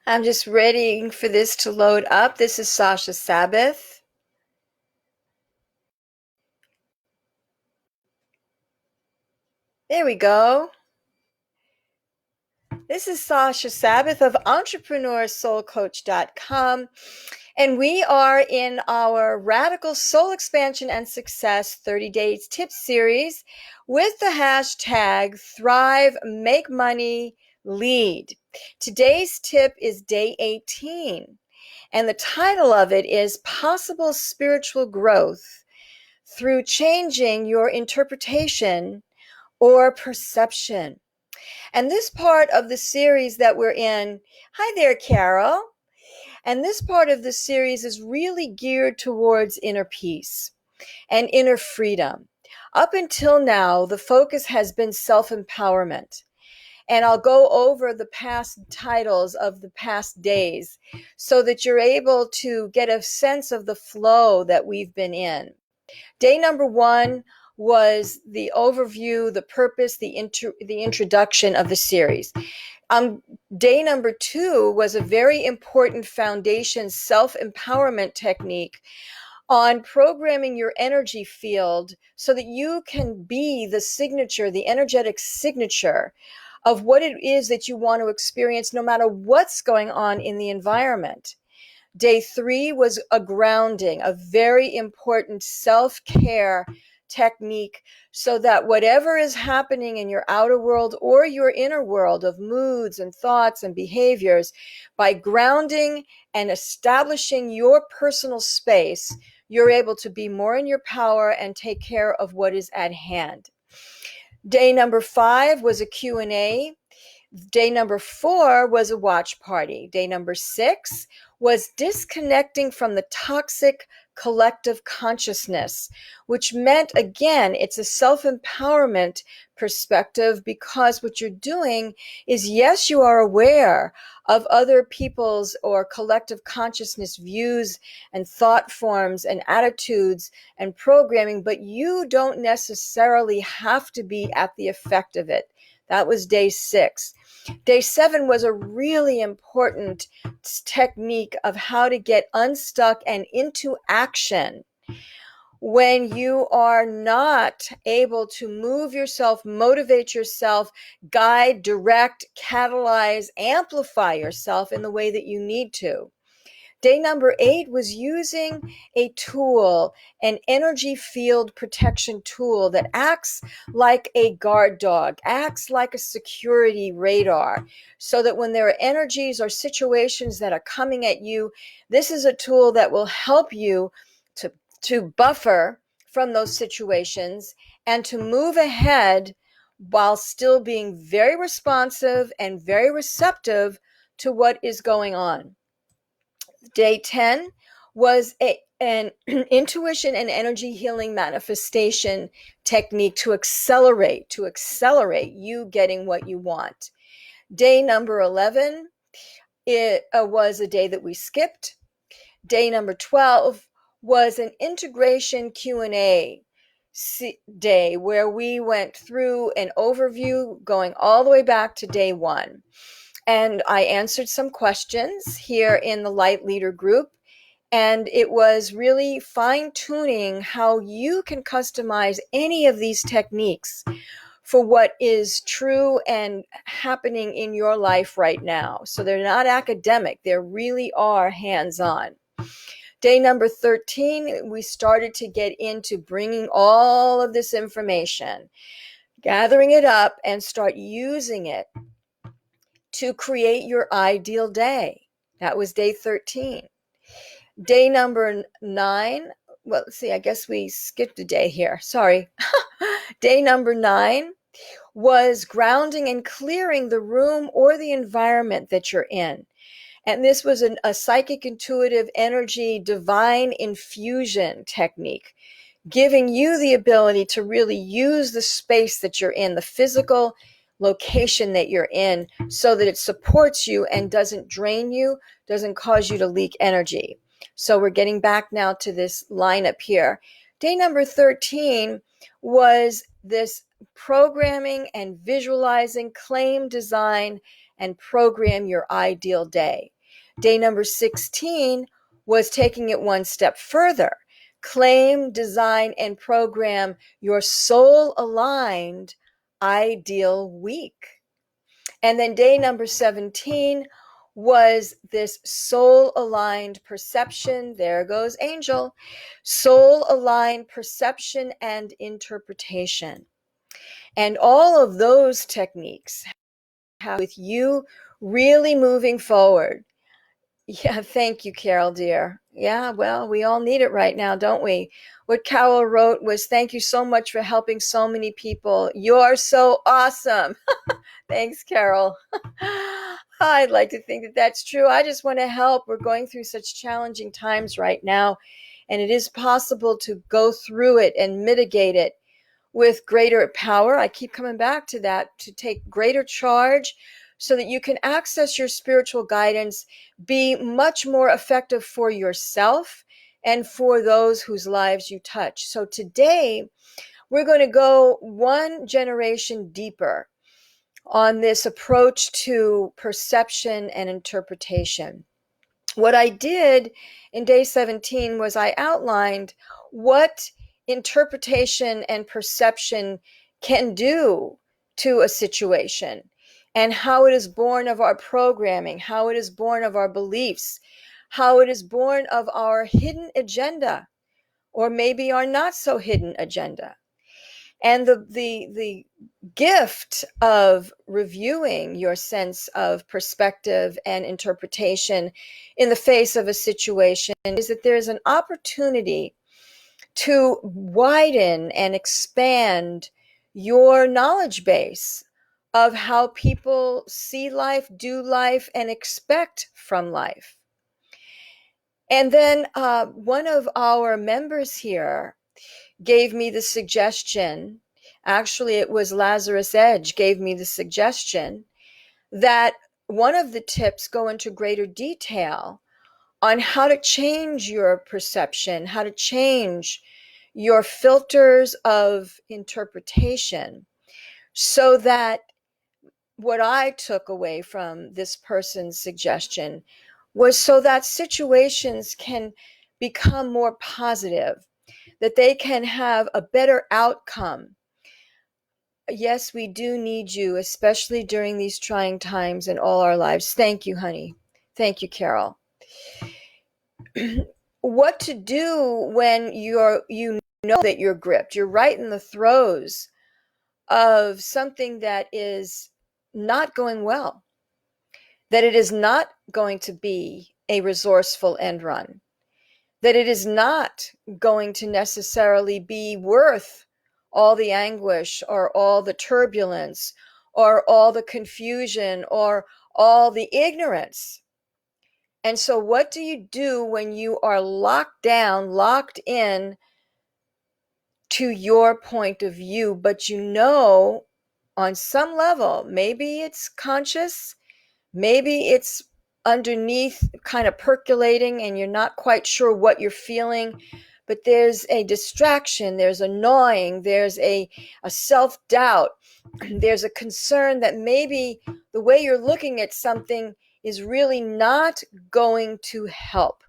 I'm just waiting for this to load up. This is Sasha Sabbath. There we go. This is Sasha Sabbath of entrepreneursoulcoach.com, and we are in our Radical Soul Expansion and Success 30 Days Tips series with the hashtag Thrive, Make Money, Lead. Today's tip is day 18, and the title of it is Possible Spiritual Growth Through Changing Your Interpretation or Perception. And this part of the series that we're in, hi there, Carol. And this part of the series is really geared towards inner peace and inner freedom. Up until now, the focus has been self-empowerment. And I'll go over the past titles of the past days so that you're able to get a sense of the flow that we've been in. Day number 1 was the overview, the purpose, the introduction of the series. Day number 2 was a very important foundation self-empowerment technique on programming your energy field so that you can be the signature, the energetic signature of what it is that you want to experience no matter what's going on in the environment. Day 3 was a grounding, a very important self-care technique so that whatever is happening in your outer world or your inner world of moods and thoughts and behaviors, by grounding and establishing your personal space, you're able to be more in your power and take care of what is at hand. Day number 5 was a Q&A. Day number 4 was a watch party. Day number 6 was disconnecting from the toxic collective consciousness, which meant, again, it's a self-empowerment perspective because what you're doing is, yes, you are aware of other people's or collective consciousness views and thought forms and attitudes and programming, but you don't necessarily have to be at the effect of it. That was day 6. Day 7 was a really important technique of how to get unstuck and into action when you are not able to move yourself, motivate yourself, guide, direct, catalyze, amplify yourself in the way that you need to. Day number 8 was using a tool, an energy field protection tool that acts like a guard dog, acts like a security radar, so that when there are energies or situations that are coming at you, this is a tool that will help you to buffer from those situations and to move ahead while still being very responsive and very receptive to what is going on. Day 10 was an intuition and energy healing manifestation technique to accelerate you getting what you want. Day number 11, it was a day that we skipped. Day number 12 was an integration Q&A day where we went through an overview going all the way back to day 1. And I answered some questions here in the Light Leader group. And it was really fine-tuning how you can customize any of these techniques for what is true and happening in your life right now. So they're not academic. They really are hands-on. Day number 13, we started to get into bringing all of this information, gathering it up, and start using it to create your ideal day. That was day 13. Day number 9, well, let's see, I guess we skipped a day here. Sorry. Day number 9 was grounding and clearing the room or the environment that you're in. And this was a psychic, intuitive, energy, divine infusion technique, giving you the ability to really use the space that you're in, the physical location that you're in, so that it supports you and doesn't drain you, doesn't cause you to leak energy. So we're getting back now to this lineup here. Day number 13 was this programming and visualizing, claim, design, and program your ideal day. Day number 16 was taking it one step further. Claim, design, and program your soul aligned ideal week. And then day number 17 was this soul aligned perception. There goes Angel. Soul aligned perception and interpretation. And all of those techniques have with you really moving forward. Yeah, thank you, Carol, dear. Yeah, well, we all need it right now, don't we? What Carol wrote was, thank you so much for helping so many people. You're so awesome. Thanks, Carol. I'd like to think that that's true. I just want to help. We're going through such challenging times right now, and it is possible to go through it and mitigate it with greater power. I keep coming back to that, to take greater charge so that you can access your spiritual guidance, be much more effective for yourself and for those whose lives you touch. So today, we're going to go one generation deeper on this approach to perception and interpretation. What I did in day 17 was I outlined what interpretation and perception can do to a situation and how it is born of our programming, how it is born of our beliefs, how it is born of our hidden agenda, or maybe our not so hidden agenda. And the gift of reviewing your sense of perspective and interpretation in the face of a situation is that there's an opportunity to widen and expand your knowledge base of how people see life, do life, and expect from life. And then one of our members here gave me the suggestion, actually it was Lazarus Edge gave me the suggestion, that one of the tips go into greater detail on how to change your perception, how to change your filters of interpretation, so that what I took away from this person's suggestion was so that situations can become more positive, that they can have a better outcome. Yes, we do need you, especially during these trying times in all our lives. Thank you, honey. Thank you, Carol. What to do when you know that you're gripped, you're right in the throes of something that is not going well, that it is not going to be a resourceful end run, that it is not going to necessarily be worth all the anguish or all the turbulence or all the confusion or all the ignorance. And so what do you do when you are locked down, locked in to your point of view, but you know on some level, maybe it's conscious, maybe it's underneath kind of percolating and you're not quite sure what you're feeling, but there's a distraction, there's a gnawing, there's a self-doubt, there's a concern that maybe the way you're looking at something is really not going to help.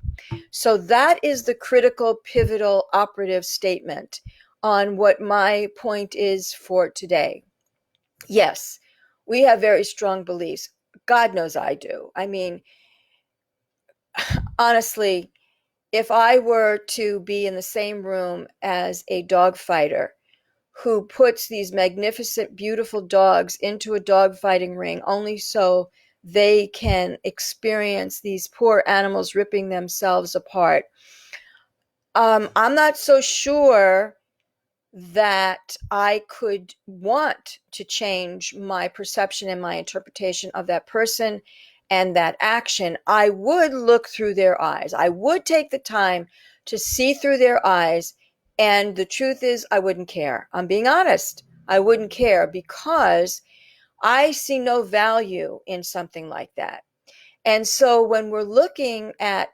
So that is the critical, pivotal, operative statement on what my point is for today. Yes, we have very strong beliefs. God knows I do. I mean, honestly, if I were to be in the same room as a dog fighter who puts these magnificent, beautiful dogs into a dog fighting ring only so they can experience these poor animals ripping themselves apart, I'm not so sure that I could want to change my perception and my interpretation of that person and that action. I would look through their eyes. I would take the time to see through their eyes. And the truth is, I wouldn't care. I'm being honest. I wouldn't care because I see no value in something like that. And so when we're looking at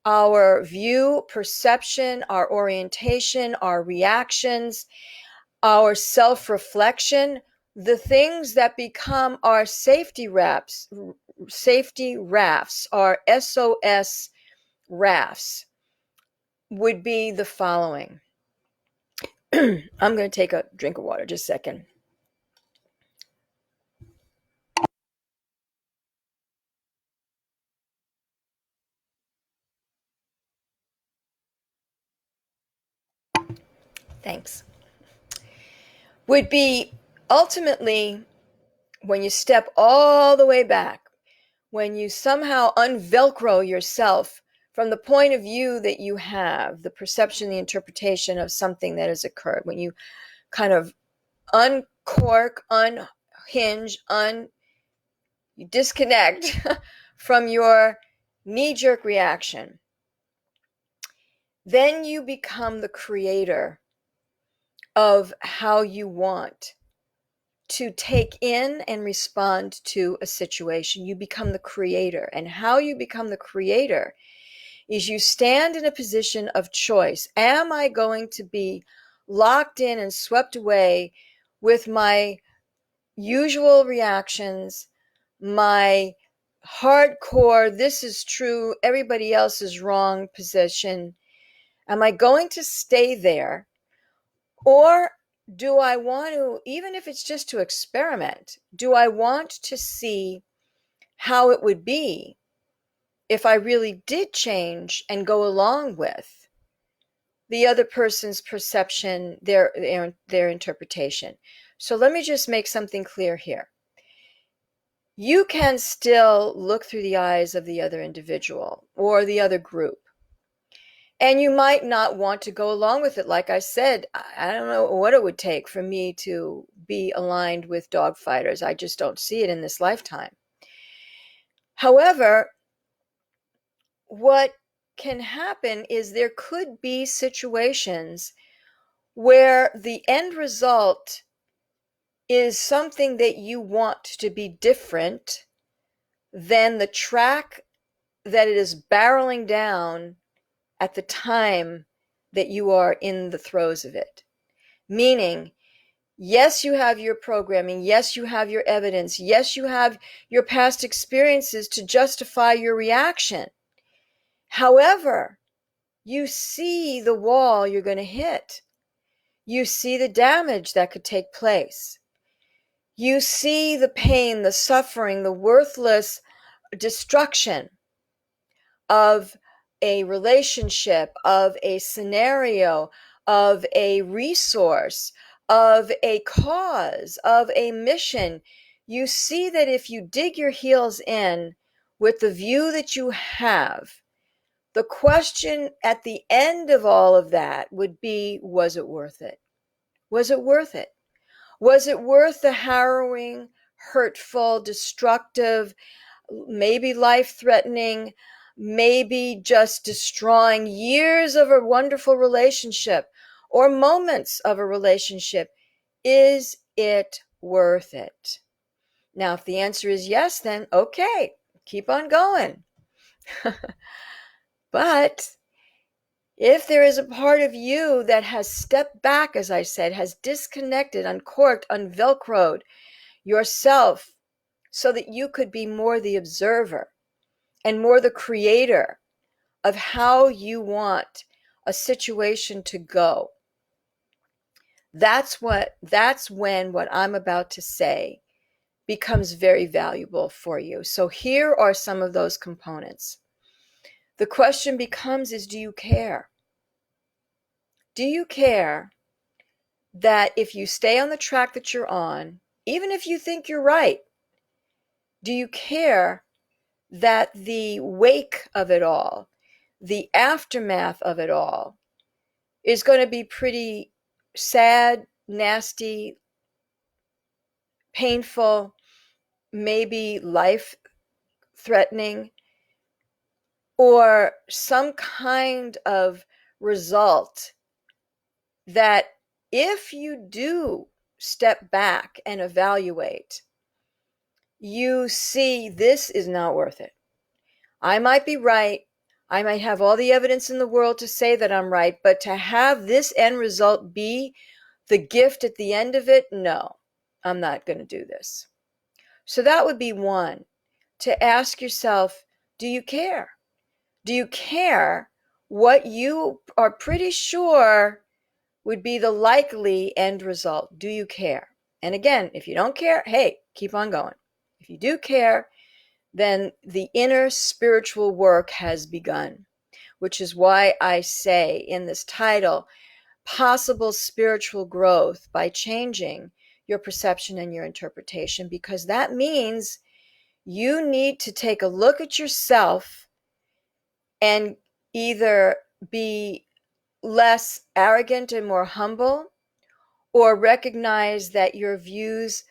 our view, perception, our orientation, our reactions, our self-reflection, the things that become our safety safety rafts, our SOS rafts, would be the following. I'm going to take a drink of water, just a second. Thanks. Would be ultimately when you step all the way back, when you somehow unvelcro yourself from the point of view that you have, the perception, the interpretation of something that has occurred, when you kind of uncork, unhinge, you disconnect from your knee-jerk reaction, then you become the creator of how you want to take in and respond to a situation. You become the creator. And how you become the creator is you stand in a position of choice. Am I going to be locked in and swept away with my usual reactions, my hardcore, this is true, everybody else is wrong position? Am I going to stay there? Or do I want to, even if it's just to experiment, do I want to see how it would be if I really did change and go along with the other person's perception, their interpretation? So let me just make something clear here. You can still look through the eyes of the other individual or the other group, and you might not want to go along with it. Like I said, I don't know what it would take for me to be aligned with dog fighters. I just don't see it in this lifetime. However, what can happen is there could be situations where the end result is something that you want to be different than the track that it is barreling down at the time that you are in the throes of it. Meaning, yes, you have your programming. Yes, you have your evidence. Yes, you have your past experiences to justify your reaction. However, you see the wall you're going to hit. You see the damage that could take place. You see the pain, the suffering, the worthless destruction of a relationship, of a scenario, of a resource, of a cause, of a mission. You see that if you dig your heels in with the view that you have, the question at the end of all of that would be, was it worth it? Was it worth it? Was it worth the harrowing, hurtful, destructive, maybe life-threatening, maybe just destroying years of a wonderful relationship or moments of a relationship? Is it worth it? Now, if the answer is yes, then okay, keep on going. But if there is a part of you that has stepped back, as I said, has disconnected, uncorked, unvelcroed yourself so that you could be more the observer and more the creator of how you want a situation to go, that's when what I'm about to say becomes very valuable for you. So here are some of those components. The question becomes is, do you care? Do you care that if you stay on the track that you're on, even if you think you're right, do you care that the wake of it all, the aftermath of it all, is going to be pretty sad, nasty, painful, maybe life-threatening, or some kind of result that if you do step back and evaluate, you see this is not worth it. I might be right. I might have all the evidence in the world to say that I'm right, but to have this end result be the gift at the end of it, no, I'm not going to do this. So that would be one. to ask yourself, do you care? Do you care what you are pretty sure would be the likely end result? Do you care? And again, if you don't care, hey, keep on going. If you do care, then the inner spiritual work has begun, which is why I say in this title, possible spiritual growth by changing your perception and your interpretation, because that means you need to take a look at yourself and either be less arrogant and more humble, or recognize that your views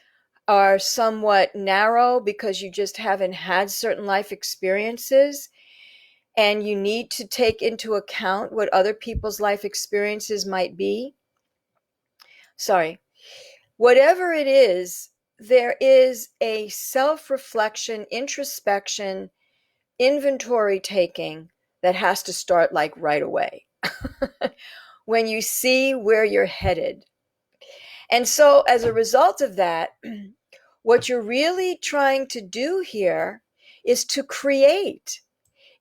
are somewhat narrow because you just haven't had certain life experiences, and you need to take into account what other people's life experiences might be. Sorry. Whatever it is, there is a self-reflection, introspection, inventory taking that has to start like right away when you see where you're headed. And so as a result of that, what you're really trying to do here is to create,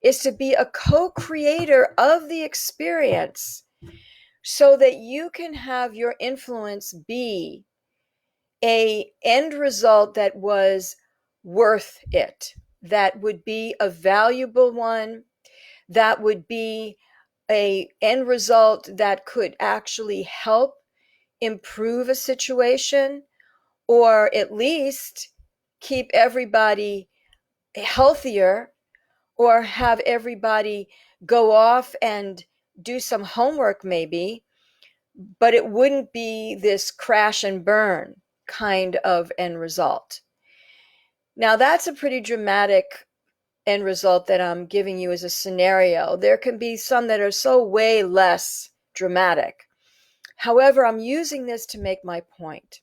is to be a co-creator of the experience so that you can have your influence be a end result that was worth it, that would be a valuable one, that would be a end result that could actually help improve a situation, or at least keep everybody healthier, or have everybody go off and do some homework maybe, but it wouldn't be this crash and burn kind of end result. Now, that's a pretty dramatic end result that I'm giving you as a scenario. There can be some that are so way less dramatic. However, I'm using this to make my point.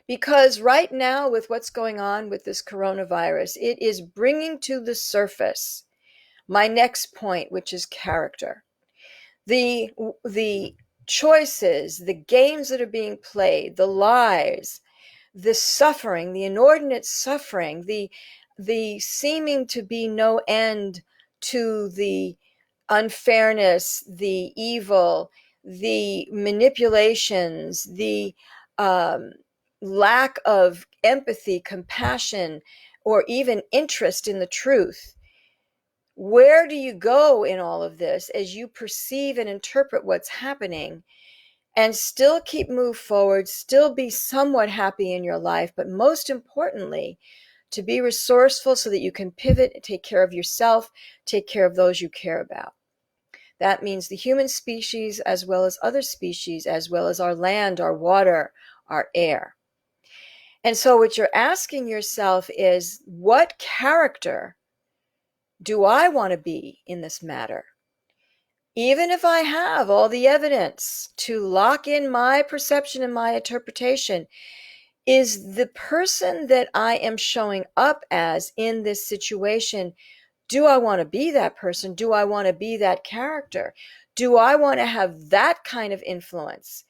Because right now, with what's going on with this coronavirus, it is bringing to the surface my next point, which is character. The choices, the games that are being played, the lies, the suffering, the inordinate suffering, the seeming to be no end to the unfairness, the evil, the manipulations, the lack of empathy, compassion, or even interest in the truth. Where do you go in all of this as you perceive and interpret what's happening, and still keep move forward, still be somewhat happy in your life, but most importantly, to be resourceful so that you can pivot and take care of yourself, take care of those you care about. That means the human species as well as other species, as well as our land, our water, our air. And so what you're asking yourself is, what character do I want to be in this matter? Even if I have all the evidence to lock in my perception and my interpretation, is the person that I am showing up as in this situation, do I want to be that person? Do I want to be that character? Do I want to have that kind of influence?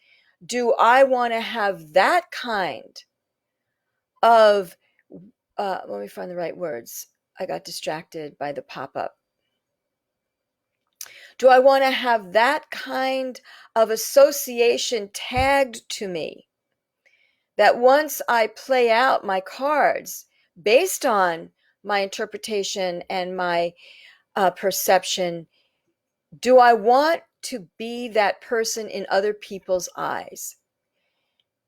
Do I want to have that kind of, let me find the right words. I got distracted by the pop-up. Do I want to have that kind of association tagged to me, that once I play out my cards based on my interpretation and my perception, do I want to be that person in other people's eyes?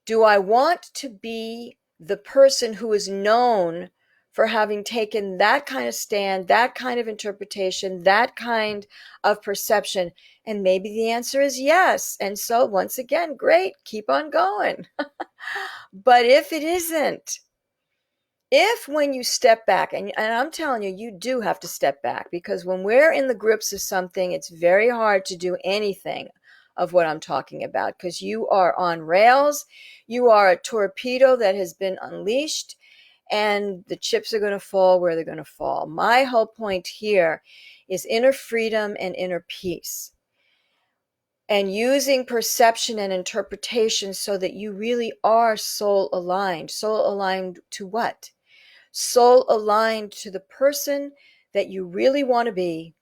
Do I want to be the person who is known for having taken that kind of stand, that kind of interpretation, that kind of perception? And maybe the answer is yes. And so once again, great, keep on going. But if it isn't, if when you step back, and I'm telling you, you do have to step back, because when we're in the grips of something, it's very hard to do anything of what I'm talking about, because you are on rails, you are a torpedo that has been unleashed, and the chips are going to fall where they're going to fall. My whole point here is inner freedom and inner peace, and using perception and interpretation so that you really are soul aligned. Soul aligned to what? soul aligned to the person that you really want to be,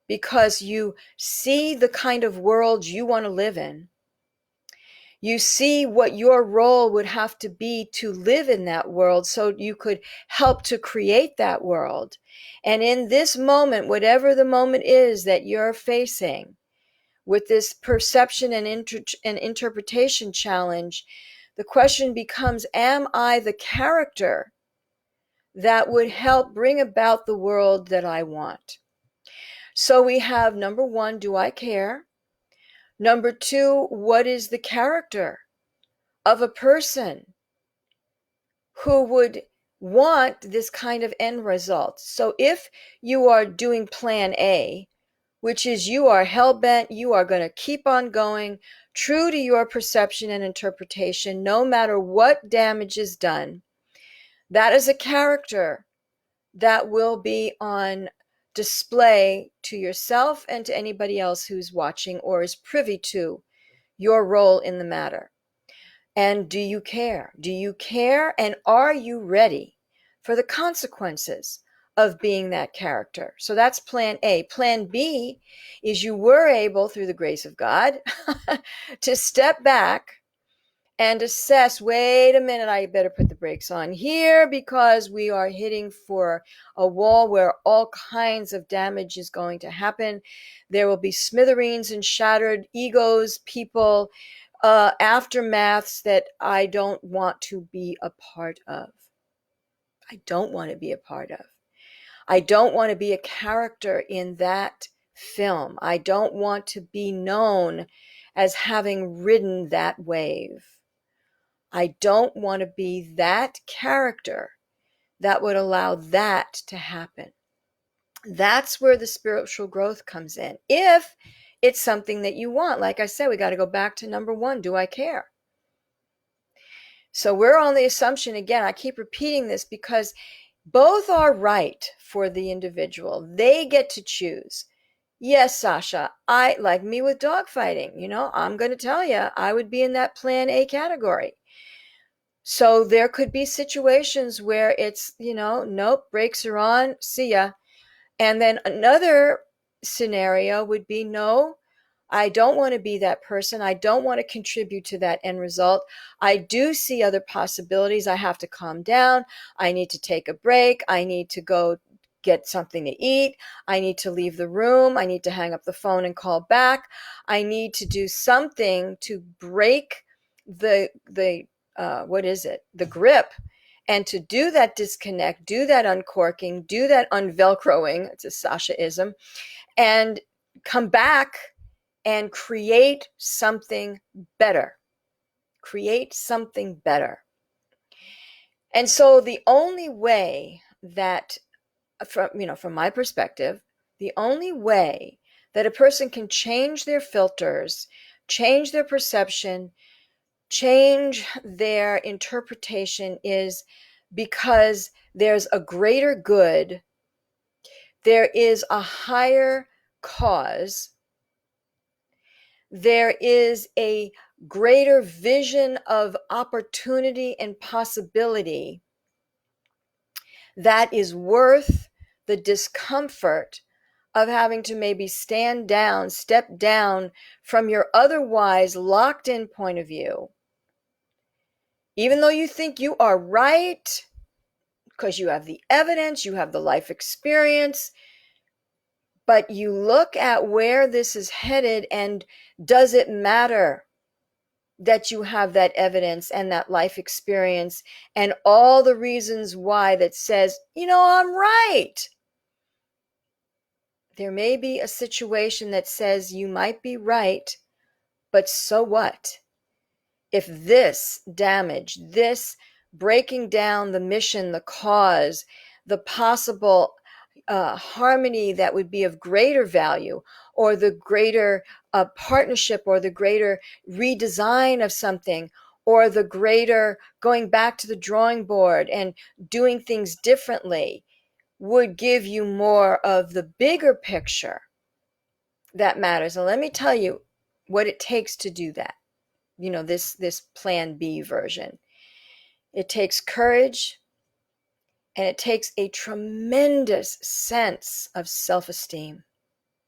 because you see the kind of world you want to live in. You see what your role would have to be to live in that world so you could help to create that world. And in this moment, whatever the moment is that you're facing with this perception and interpretation challenge, the question becomes, am I the character that would help bring about the world that I want? So we have number one, do I care? Number two, what is the character of a person who would want this kind of end result? So if you are doing plan A, which is you are hell-bent, you are going to keep on going, true to your perception and interpretation, no matter what damage is done, that is a character that will be on display to yourself and to anybody else who's watching or is privy to your role in the matter. And do you care? Do you care? And are you ready for the consequences of being that character? So that's plan A. Plan B is you were able, through the grace of God, to step back and assess, wait a minute, I better put the brakes on here because we are hitting for a wall where all kinds of damage is going to happen. There will be smithereens and shattered egos, people, aftermaths that I don't want to be a part of. I don't want to be a part of. I don't want to be a character in that film. I don't want to be known as having ridden that wave. I don't want to be that character that would allow that to happen. That's where the spiritual growth comes in. If it's something that you want, like I said, we got to go back to number one. Do I care? So we're on the assumption, again, I keep repeating this because both are right for the individual. They get to choose. Yes, Sasha, I like me with dogfighting. I'm going to tell you, I would be in that plan A category. So there could be situations where it's, nope, brakes are on, see ya. And then another scenario would be, no, I don't want to be that person. I don't want to contribute to that end result. I do see other possibilities. I have to calm down. I need to take a break. I need to go get something to eat. I need to leave the room. I need to hang up the phone and call back. I need to do something to break the grip, and to do that disconnect, do that uncorking, do that unvelcroing, it's a Sasha-ism, and come back and create something better. Create something better. And so the only way that, from my perspective, the only way that a person can change their filters, change their perception, change their interpretation is because there's a greater good, there is a higher cause, there is a greater vision of opportunity and possibility that is worth the discomfort of having to maybe stand down, step down from your otherwise locked in point of view. Even though you think you are right, because you have the evidence, you have the life experience, but you look at where this is headed, and does it matter that you have that evidence and that life experience and all the reasons why that says, I'm right? There may be a situation that says you might be right, but so what? If this damage, this breaking down the mission, the cause, the possible harmony that would be of greater value, or the greater partnership, or the greater redesign of something, or the greater going back to the drawing board and doing things differently, would give you more of the bigger picture that matters. And let me tell you what it takes to do that. This plan B version. It takes courage And it takes a tremendous sense of self-esteem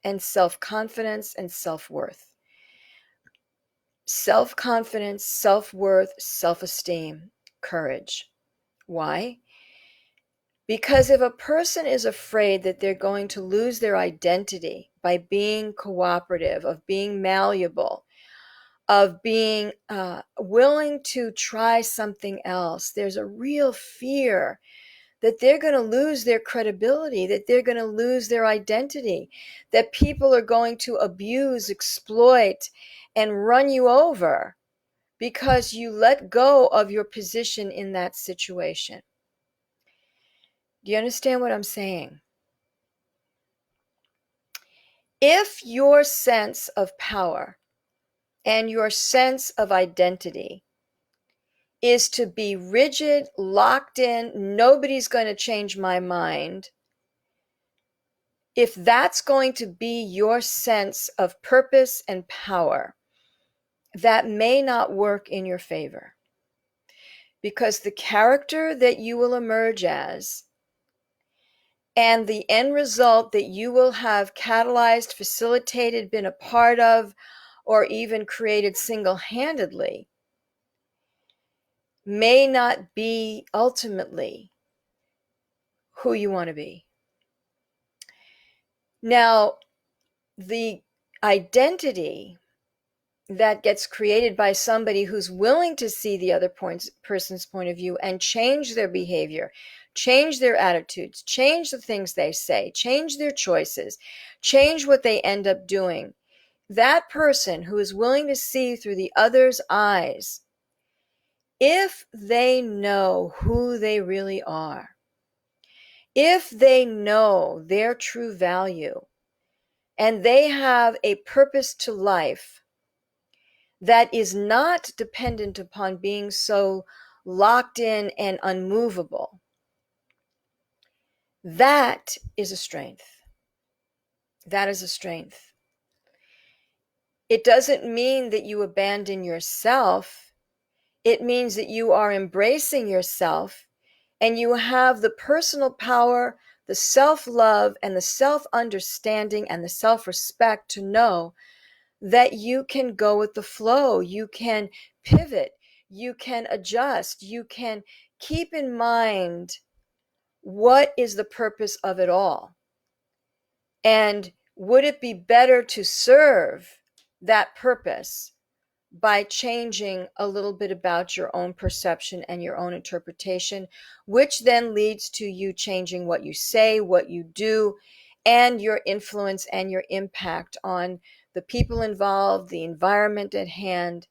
and self-confidence and self-worth. Self-confidence, self-worth, self-esteem, courage. Why? Because if a person is afraid that they're going to lose their identity by being cooperative, of being malleable, of being willing to try something else, there's a real fear that they're going to lose their credibility, that they're going to lose their identity, that people are going to abuse, exploit, and run you over because you let go of your position in that situation. Do you understand what I'm saying? If your sense of power and your sense of identity is to be rigid, locked in, nobody's going to change my mind, if that's going to be your sense of purpose and power, that may not work in your favor. Because the character that you will emerge as and the end result that you will have catalyzed, facilitated, been a part of, or even created single-handedly may not be ultimately who you want to be. Now, the identity that gets created by somebody who's willing to see the other person's point of view and change their behavior, change their attitudes, change the things they say, change their choices, change what they end up doing. That person who is willing to see through the other's eyes, if they know who they really are, if they know their true value, and they have a purpose to life that is not dependent upon being so locked in and unmovable, that is a strength. That is a strength. It doesn't mean that you abandon yourself. It means that you are embracing yourself and you have the personal power, the self-love, and the self-understanding and the self-respect to know that you can go with the flow, you can pivot, you can adjust, you can keep in mind what is the purpose of it all. And would it be better to serve that purpose by changing a little bit about your own perception and your own interpretation, which then leads to you changing what you say, what you do, and your influence and your impact on the people involved, the environment at hand,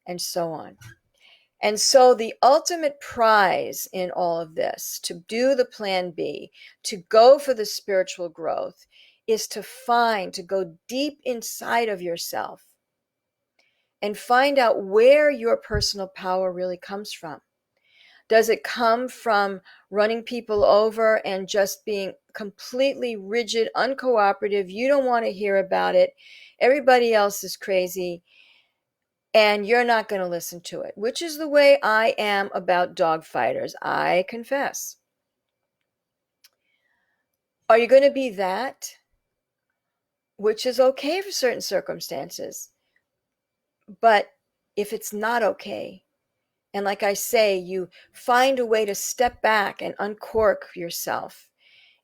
and so on. And so the ultimate prize in all of this, to do the plan B, to go for the spiritual growth, is to go deep inside of yourself and find out where your personal power really comes from. Does it come from running people over and just being completely rigid, uncooperative? You don't want to hear about it. Everybody else is crazy and you're not going to listen to it, which is the way I am about dog fighters, I confess. Are you going to be that? Which is okay for certain circumstances. But if it's not okay, and like I say, you find a way to step back and uncork yourself,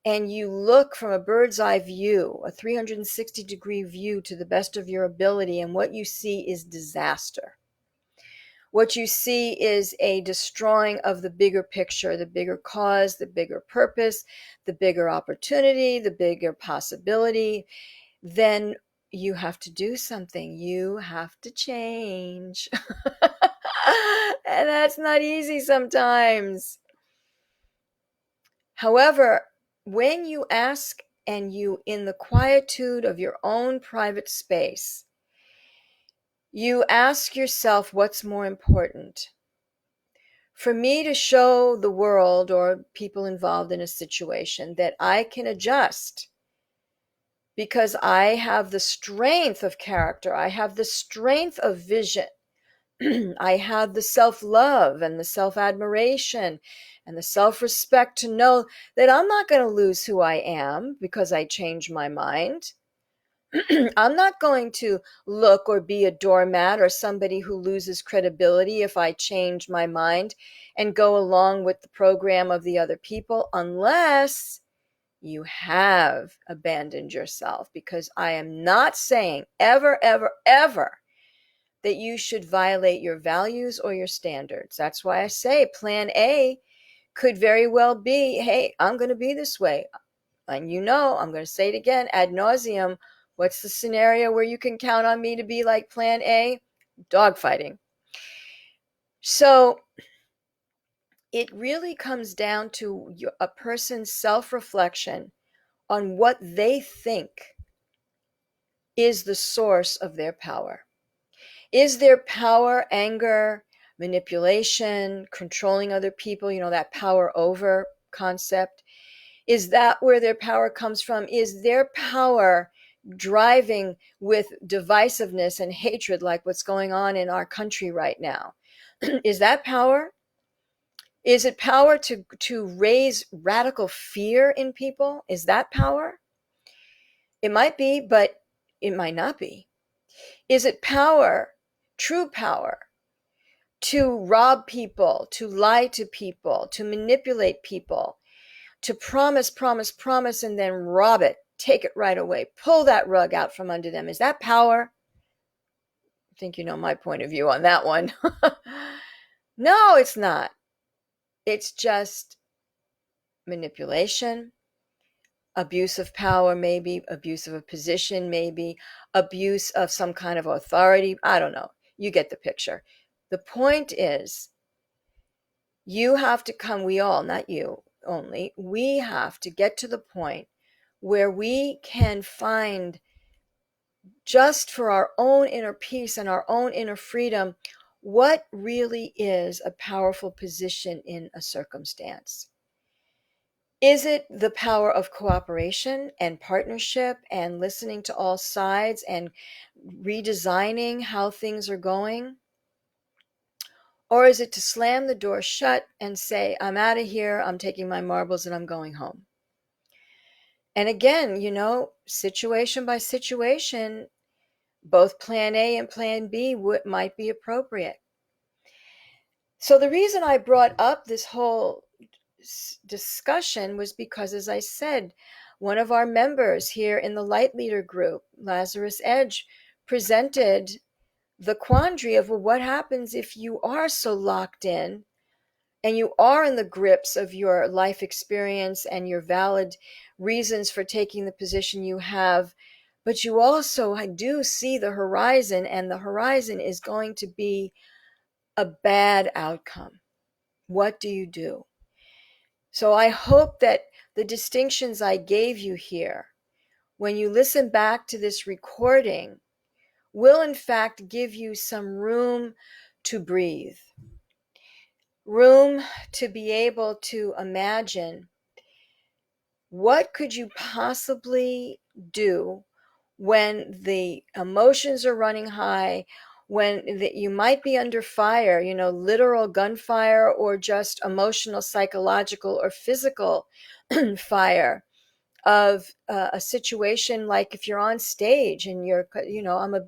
and you look from a bird's eye view, a 360-degree view to the best of your ability, and what you see is disaster. What you see is a destroying of the bigger picture, the bigger cause, the bigger purpose, the bigger opportunity, the bigger possibility. Then you have to do something. You have to change. And that's not easy sometimes. However, when you ask and you, in the quietude of your own private space, you ask yourself what's more important. For me to show the world or people involved in a situation that I can adjust because I have the strength of character, I have the strength of vision, I have the self-love and the self-admiration and the self-respect to know that I'm not going to lose who I am because I change my mind. I'm not going to look or be a doormat or somebody who loses credibility if I change my mind and go along with the program of the other people, unless you have abandoned yourself. Because I am not saying ever, ever, ever that you should violate your values or your standards. That's why I say plan A could very well be, hey, I'm going to be this way. And I'm going to say it again ad nauseum. What's the scenario where you can count on me to be like plan A? Dogfighting. So it really comes down to a person's self-reflection on what they think is the source of their power. Is their power anger, manipulation, controlling other people, that power over concept? Is that where their power comes from? Is their power driving with divisiveness and hatred like what's going on in our country right now? Is that power? Is it power to raise radical fear in people? Is that power? It might be, but it might not be. Is it power, true power, to rob people, to lie to people, to manipulate people, to promise, promise, promise, and then rob it, take it right away, pull that rug out from under them? Is that power? I think you know my point of view on that one. No, it's not. It's just manipulation, abuse of power, maybe abuse of a position, maybe abuse of some kind of authority. I don't know. You get the picture. The point is, you have to come, we all, not you only, we have to get to the point where we can find, just for our own inner peace and our own inner freedom, what really is a powerful position in a circumstance. Is it the power of cooperation and partnership and listening to all sides and redesigning how things are going? Or is it to slam the door shut and say, I'm out of here, I'm taking my marbles and I'm going home? And again, situation by situation, both plan A and plan B might be appropriate. So the reason I brought up this whole discussion was because, as I said, one of our members here in the Light Leader group, Lazarus Edge, presented the quandary of, well, what happens if you are so locked in and you are in the grips of your life experience and your valid reasons for taking the position you have, but you also, I do see the horizon, and the horizon is going to be a bad outcome. What do you do? So I hope that the distinctions I gave you here, when you listen back to this recording, will in fact give you some room to breathe, room to be able to imagine, what could you possibly do when the emotions are running high, when you might be under fire, literal gunfire, or just emotional, psychological, or physical fire of a situation, like if you're on stage and I'm a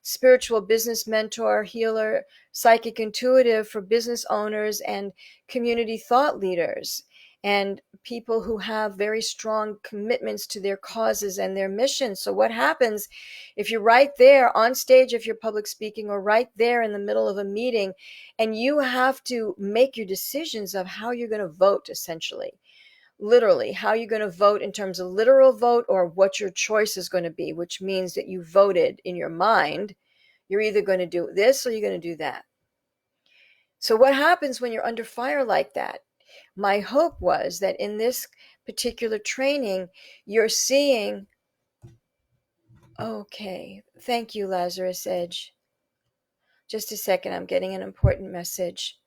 spiritual business mentor, healer, psychic intuitive for business owners and community thought leaders and people who have very strong commitments to their causes and their mission. So what happens if you're right there on stage, if you're public speaking, or right there in the middle of a meeting, and you have to make your decisions of how you're going to vote, essentially? Literally, how you're going to vote in terms of literal vote, or what your choice is going to be, which means that you voted in your mind. You're either going to do this or you're going to do that. So what happens when you're under fire like that? My hope was that in this particular training, you're seeing, okay, thank you, Lazarus Edge. Just a second, I'm getting an important message.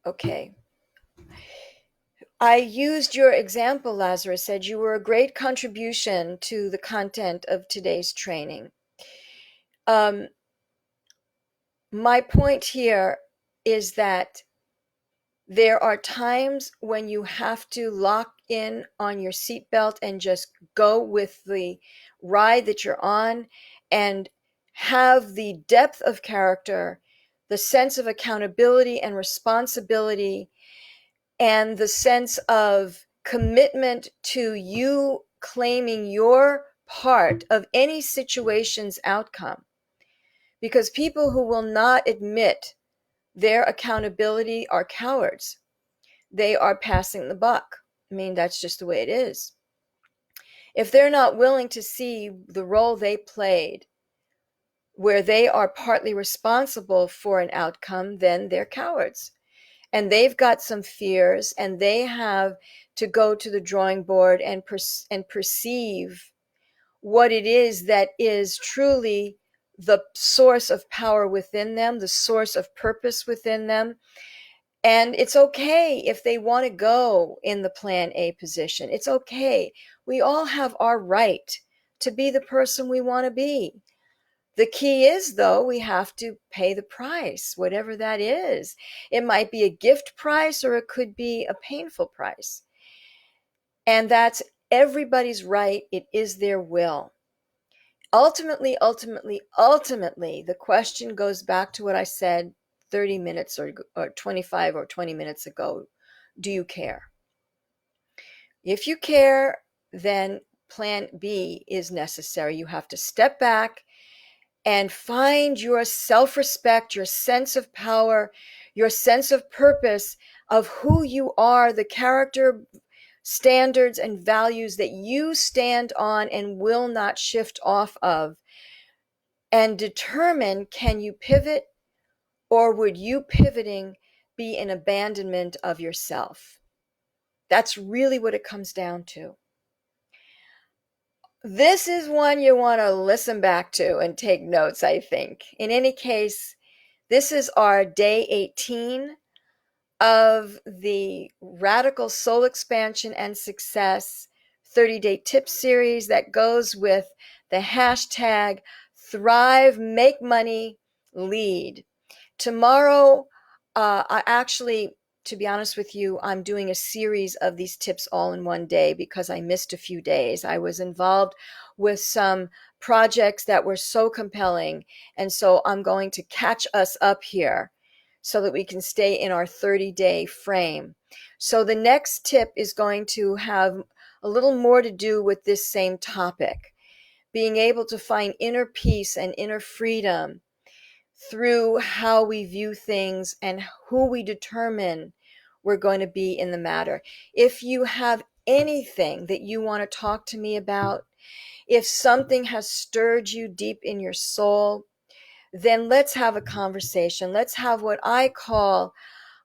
Okay. I used your example, Lazarus said. You were a great contribution to the content of today's training. My point here is that there are times when you have to lock in on your seatbelt and just go with the ride that you're on and have the depth of character, the sense of accountability and responsibility, and the sense of commitment to you claiming your part of any situation's outcome. Because people who will not admit their accountability are cowards. They are passing the buck. I mean, that's just the way it is. If they're not willing to see the role they played, where they are partly responsible for an outcome, then they're cowards. And they've got some fears, and they have to go to the drawing board and perceive what it is that is truly the source of power within them, the source of purpose within them. And it's okay if they want to go in the plan A position. It's okay. We all have our right to be the person we want to be. The key is, though, we have to pay the price, whatever that is. It might be a gift price or it could be a painful price. And that's everybody's right. It is their will. Ultimately, the question goes back to what I said 30 minutes or 25 or 20 minutes ago. Do you care? If you care, then plan B is necessary. You have to step back and find your self-respect, your sense of power, your sense of purpose of who you are, the character, standards, and values that you stand on and will not shift off of, and determine, can you pivot, or would you pivoting be an abandonment of yourself? That's really what it comes down to. This is one you want to listen back to and take notes, I think. In any case, this is our day 18 of the Radical Soul Expansion and Success 30-day tip series that goes with the hashtag Thrive, Make Money, Lead. Tomorrow, I actually, to be honest with you, I'm doing a series of these tips all in one day because I missed a few days. I was involved with some projects that were so compelling, and so I'm going to catch us up here so that we can stay in our 30-day frame. So the next tip is going to have a little more to do with this same topic, being able to find inner peace and inner freedom through how we view things and who we determine we're going to be in the matter. If you have anything that you want to talk to me about, if something has stirred you deep in your soul, then let's have a conversation. Let's have what I call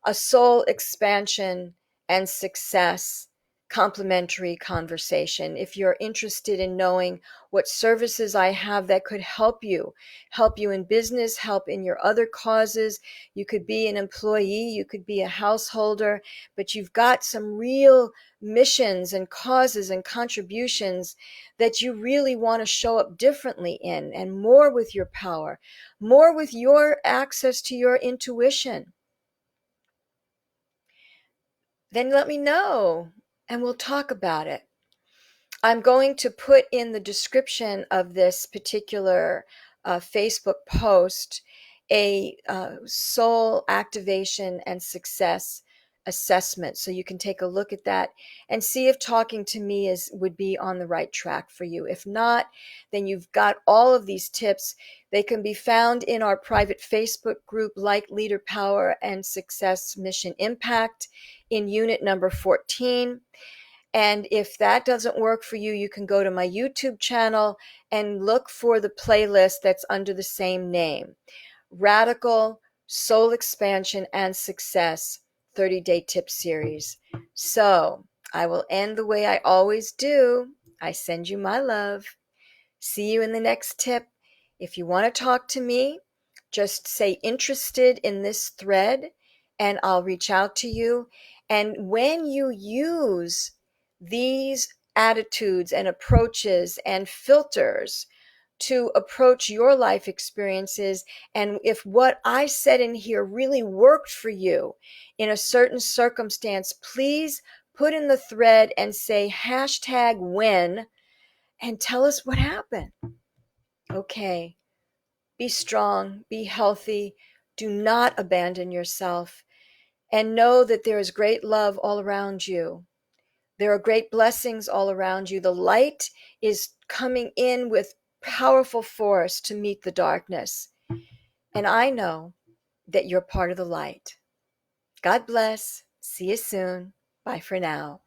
a soul expansion and success complimentary conversation. If you're interested in knowing what services I have that could help you in business, help in your other causes. You could be an employee, you could be a householder, but you've got some real missions and causes and contributions that you really want to show up differently in, and more with your power, more with your access to your intuition. Then let me know and we'll talk about it. I'm going to put in the description of this particular Facebook post a soul activation and success assessment, so you can take a look at that and see if talking to me would be on the right track for you. If not, then you've got all of these tips. They can be found in our private Facebook group, like Leader Power and Success Mission Impact, in unit number 14. And if that doesn't work for you, you can go to my YouTube channel and look for the playlist that's under the same name, Radical Soul Expansion and Success 30-day tip series. So I will end the way I always do. I send you my love. See you in the next tip. If you want to talk to me, just say interested in this thread and I'll reach out to you. And when you use these attitudes and approaches and filters to approach your life experiences. And if what I said in here really worked for you in a certain circumstance, please put in the thread and say hashtag when and tell us what happened. Okay. Be strong, be healthy, do not abandon yourself, and know that there is great love all around you. There are great blessings all around you. The light is coming in with powerful force to meet the darkness. And I know that you're part of the light. God bless. See you soon. Bye for now.